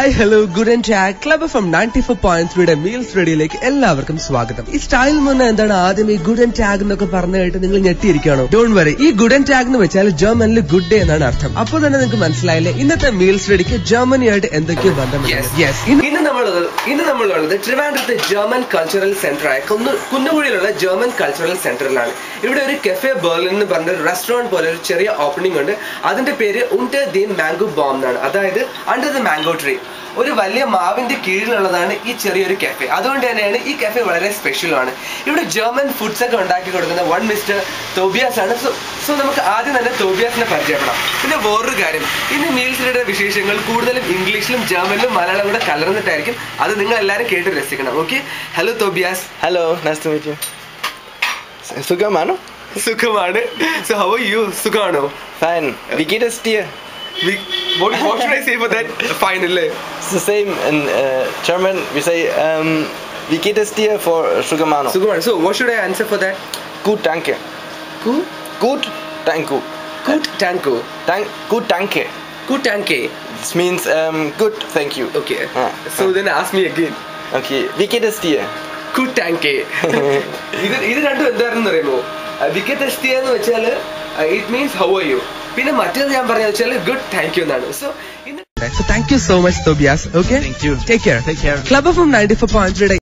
Hi hello good and tag club from 94.3 meals റേഡിയോയിലേക്ക് എല്ലാവർക്കും സ്വാഗതം. ഈ സ്റ്റൈൽ മുന്നേ എന്താണ് ആദ്യം ഈ ഗുഡ് ആൻഡ് ടാഗ് എന്നൊക്കെ പറഞ്ഞു കേട്ട് നിങ്ങൾ ഞെട്ടിയിരിക്കുകയാണോ? ഡോണ്ട് വറി, ഈ ഗുഡ് ആൻഡ് ടാഗ് എന്ന് വെച്ചാൽ ജർമ്മനിൽ ഗുഡ് ഡേ എന്നാണ് അർത്ഥം. അപ്പോൾ തന്നെ നിങ്ങൾക്ക് മനസ്സിലായില്ലേ ഇന്നത്തെ മീൽസ് റേഡിയോക്ക് ജർമ്മനിയായിട്ട് എന്തൊക്കെയോ ബന്ധമുണ്ട്. ഇന്ന് നമ്മളുള്ളത് ട്രിവാൻഡ്രത്തെ ജർമ്മൻ കൾച്ചറൽ സെന്റർ ആയ കുന്നുകുഴിയിലുള്ള ജർമ്മൻ കൾച്ചറൽ സെന്ററിലാണ്. ഇവിടെ ഒരു കഫേ ബെർലിൻ എന്ന് പറഞ്ഞ ഒരു റെസ്റ്റോറന്റ് പോലെ ഒരു ചെറിയ ഓപ്പണിംഗ് ഉണ്ട്. അതിന്റെ പേര് ഉണ്ടർ ദി മാംഗോ ബോം എന്നാണ്, അതായത് അണ്ടർ ദ മാംഗോ ട്രീ. ഒരു വലിയ മാവിന്റെ കീഴിലുള്ളതാണ് ഈ ചെറിയൊരു കഫേ. അതുകൊണ്ട് തന്നെയാണ് ഈ കഫേ വളരെ സ്പെഷ്യലാണ്. ഇവിടെ ജർമ്മൻ ഫുഡ്സ് ഒക്കെ ഉണ്ടാക്കി കൊടുക്കുന്ന വൺ മിസ്റ്റർ തോബിയാസ് ആണ്. സോ നമുക്ക് ആദ്യം തന്നെ തോബിയാസിനെ പരിചയപ്പെടാം. പിന്നെ വേറൊരു കാര്യം, ഇന്ന് മീൽസിന്റെ വിശേഷങ്ങൾ കൂടുതലും ഇംഗ്ലീഷിലും ജർമ്മനിലും മലയാളം കൂടെ കലർന്നിട്ടായിരിക്കും. അത് നിങ്ങൾ എല്ലാവരും കേട്ട് രസിക്കണം. Okay, hello Tobias. Hello, nice to meet you. സുഖമാണോ? സുഖമാണ്. So how are you? സുഖമാണോ? Fine. Wie geht es dir? What should I say for that? Fine, alle. It's the same in German. We say wie geht es dir for Sugamano. Sugamano. So what should I answer for that? Gut, danke. Gut? Gut, danke. Gut, danke. Gut, danke. Gut, danke. This means good, thank you. Okay. So then ask me again. Okay. Wie geht es dir? Good, danke. ഇത് രണ്ടും എന്താണെന്ന് അറിയുമോ? Wie geht es dir എന്ന് വെച്ചാൽ it means how are you. പിന്നെ മറ്റേത് ഞാൻ പറഞ്ഞ വെച്ചാൽ ഗുഡ് താങ്ക് യു എന്നാണ്. So thank you so much Tobias. Okay, Thank you. Take care. Take care. Club from 94.3